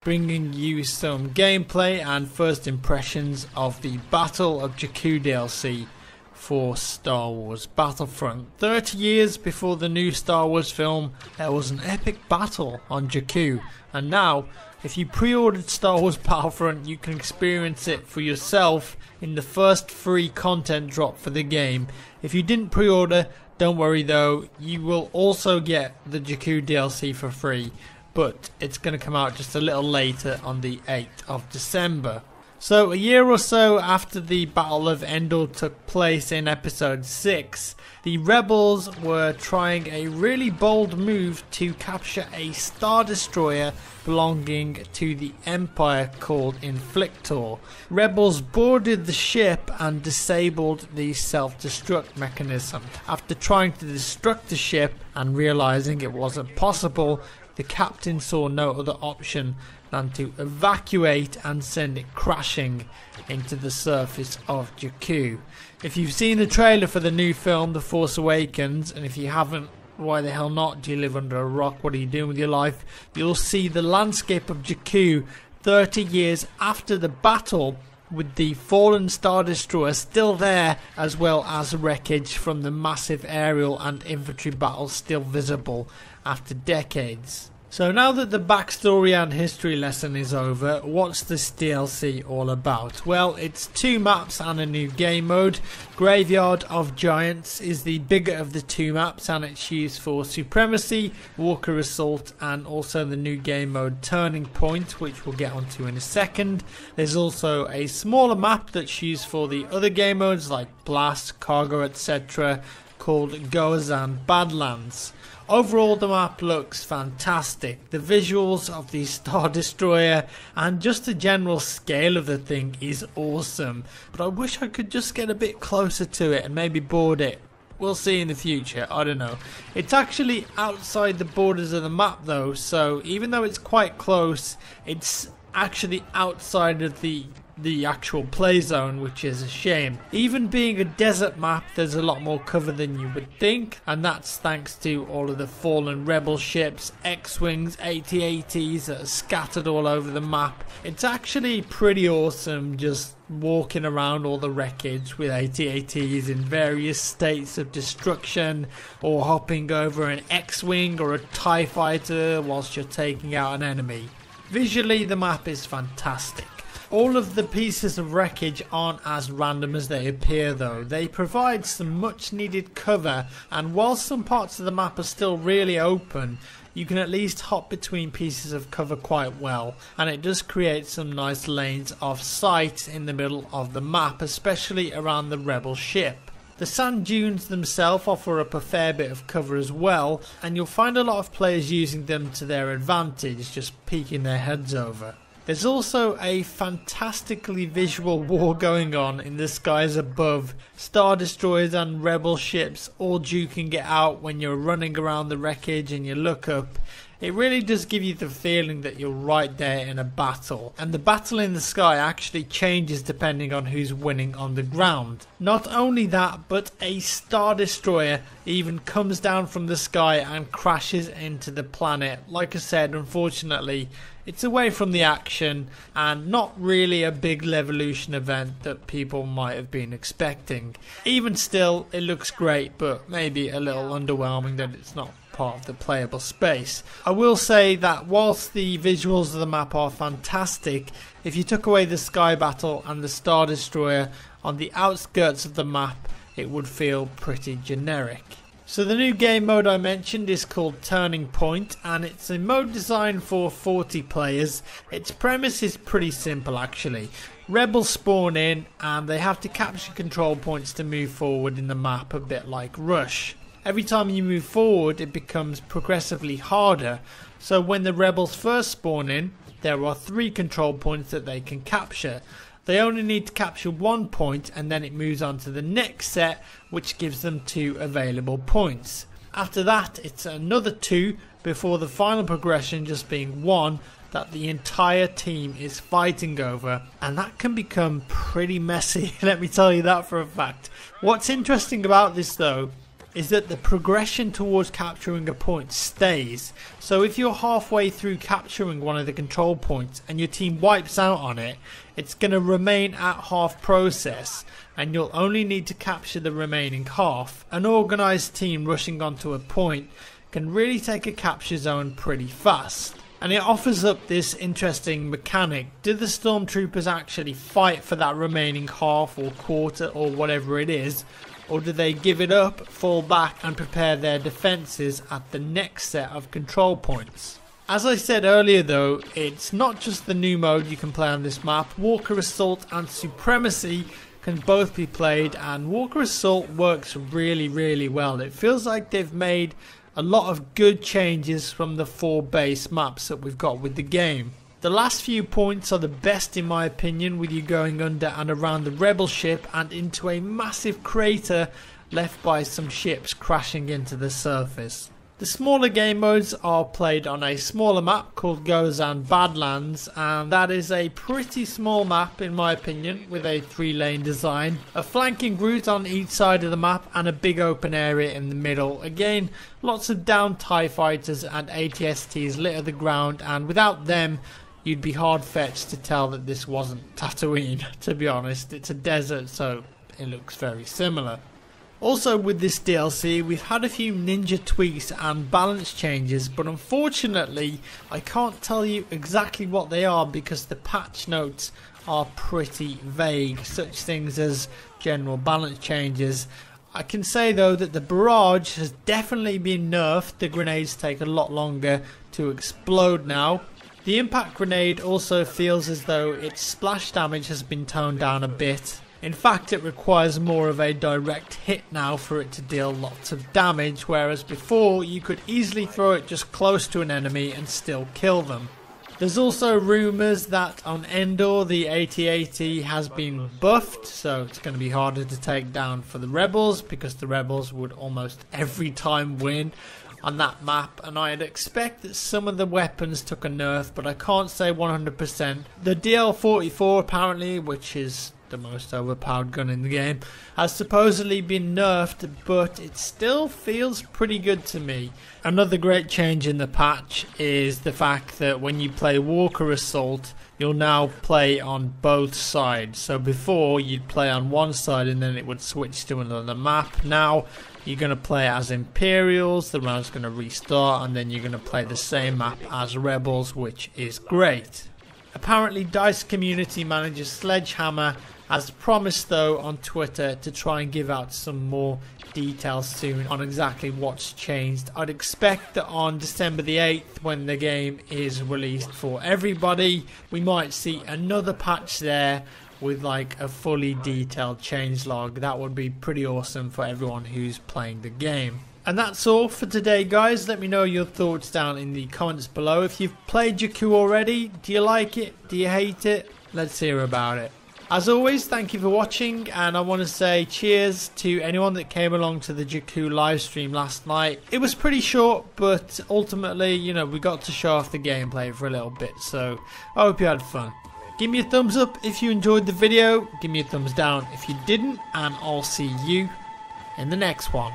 bringing you some gameplay and first impressions of the Battle of Jakku DLC for Star Wars Battlefront. 30 years before the new Star Wars film, there was an epic battle on Jakku, and now, if you pre-ordered Star Wars Battlefront, you can experience it for yourself in the first free content drop for the game. If you didn't pre-order, don't worry though, you will also get the Jakku DLC for free, but it's going to come out just a little later on the 8th of December. So a year or so after the Battle of Endor took place in episode 6, the rebels were trying a really bold move to capture a Star Destroyer belonging to the Empire called Inflictor. Rebels boarded the ship and disabled the self-destruct mechanism. After trying to destruct the ship and realizing it wasn't possible, the captain saw no other option than to evacuate and send it crashing into the surface of Jakku. If you've seen the trailer for the new film, The Force Awakens, and if you haven't, why the hell not? Do you live under a rock? What are you doing with your life? You'll see the landscape of Jakku 30 years after the battle, with the fallen Star Destroyer still there, as well as wreckage from the massive aerial and infantry battles still visible after decades. So now that the backstory and history lesson is over, what's this DLC all about? Well, it's 2 maps and a new game mode. Graveyard of Giants is the bigger of the 2 maps, and it's used for Supremacy, Walker Assault, and also the new game mode Turning Point, which we'll get onto in a second. There's also a smaller map that's used for the other game modes like Blast, Cargo, etc., called Goazan Badlands. Overall, the map looks fantastic. The visuals of the Star Destroyer and just the general scale of the thing is awesome. But I wish I could just get a bit closer to it and maybe board it. We'll see in the future, I don't know. It's actually outside the borders of the map though, so even though it's quite close, it's actually outside of the actual play zone, which is a shame. Even being a desert map, there's a lot more cover than you would think, and that's thanks to all of the fallen rebel ships, X-Wings, AT-ATs that are scattered all over the map. It's actually pretty awesome just walking around all the wreckage with AT-ATs in various states of destruction, or hopping over an X-Wing or a TIE fighter whilst you're taking out an enemy. Visually, the map is fantastic. All of the pieces of wreckage aren't as random as they appear though. They provide some much needed cover, and while some parts of the map are still really open, you can at least hop between pieces of cover quite well, and it does create some nice lanes of sight in the middle of the map, especially around the rebel ship. The sand dunes themselves offer up a fair bit of cover as well, and you'll find a lot of players using them to their advantage, just peeking their heads over. There's also a fantastically visual war going on in the skies above. Star Destroyers and rebel ships all duking it out when you're running around the wreckage and you look up. It really does give you the feeling that you're right there in a battle, and the battle in the sky actually changes depending on who's winning on the ground. Not only that, but a Star Destroyer even comes down from the sky and crashes into the planet. Like I said, unfortunately, it's away from the action and not really a big Levolution event that people might have been expecting. Even still, it looks great, but maybe a little underwhelming that it's not part of the playable space. I will say that whilst the visuals of the map are fantastic, if you took away the sky battle and the Star Destroyer on the outskirts of the map, it would feel pretty generic. So the new game mode I mentioned is called Turning Point, and it's a mode designed for 40 players. Its premise is pretty simple actually. Rebels spawn in and they have to capture control points to move forward in the map, a bit like Rush. Every time you move forward, it becomes progressively harder, so when the rebels first spawn in, there are 3 control points that they can capture. They only need to capture 1 point, and then it moves on to the next set, which gives them 2 available points. After that, it's another 2 before the final progression just being 1 that the entire team is fighting over, and that can become pretty messy, let me tell you that for a fact. What's interesting about this though is that the progression towards capturing a point stays. So if you're halfway through capturing one of the control points and your team wipes out on it, it's going to remain at half process and you'll only need to capture the remaining half. An organised team rushing onto a point can really take a capture zone pretty fast. And it offers up this interesting mechanic. Do the stormtroopers actually fight for that remaining half or quarter or whatever it is? Or do they give it up, fall back and prepare their defences at the next set of control points? As I said earlier though, it's not just the new mode you can play on this map. Walker Assault and Supremacy can both be played, and Walker Assault works really well. It feels like they've made a lot of good changes from the 4 base maps that we've got with the game. The last few points are the best in my opinion, with you going under and around the rebel ship and into a massive crater left by some ships crashing into the surface. The smaller game modes are played on a smaller map called Gozan Badlands, and that is a pretty small map in my opinion, with a 3-lane design, a flanking route on each side of the map and a big open area in the middle. Again, lots of downed TIE fighters and ATSTs litter the ground, and without them you'd be hard-fetched to tell that this wasn't Tatooine. To be honest, it's a desert, so it looks very similar. Also with this DLC, we've had a few ninja tweaks and balance changes, but unfortunately I can't tell you exactly what they are because the patch notes are pretty vague. Such things as general balance changes. I can say though that the barrage has definitely been nerfed. The grenades take a lot longer to explode now. The impact grenade also feels as though its splash damage has been toned down a bit. In fact, it requires more of a direct hit now for it to deal lots of damage, whereas before you could easily throw it just close to an enemy and still kill them. There's also rumours that on Endor the AT-AT has been buffed, so it's going to be harder to take down for the rebels because the rebels would almost every time win on that map, and I'd expect that some of the weapons took a nerf, but I can't say 100%. The DL-44 apparently, which is the most overpowered gun in the game, has supposedly been nerfed, but it still feels pretty good to me. Another great change in the patch is the fact that when you play Walker Assault, you'll now play on both sides. So before you'd play on one side and then it would switch to another map. Now you're going to play as Imperials, the round's going to restart, and then you're going to play the same map as Rebels, which is great. Apparently DICE community manager Sledgehammer has promised though on Twitter to try and give out some more details soon on exactly what's changed. I'd expect that on December the 8th, when the game is released for everybody, we might see another patch there with like a fully detailed changelog. That would be pretty awesome for everyone who's playing the game. And that's all for today, guys. Let me know your thoughts down in the comments below. If you've played Jakku already, do you like it? Do you hate it? Let's hear about it. As always, thank you for watching, and I want to say cheers to anyone that came along to the Jakku live stream last night. It was pretty short, but ultimately, you know, we got to show off the gameplay for a little bit, so I hope you had fun. Give me a thumbs up if you enjoyed the video, give me a thumbs down if you didn't, and I'll see you in the next one.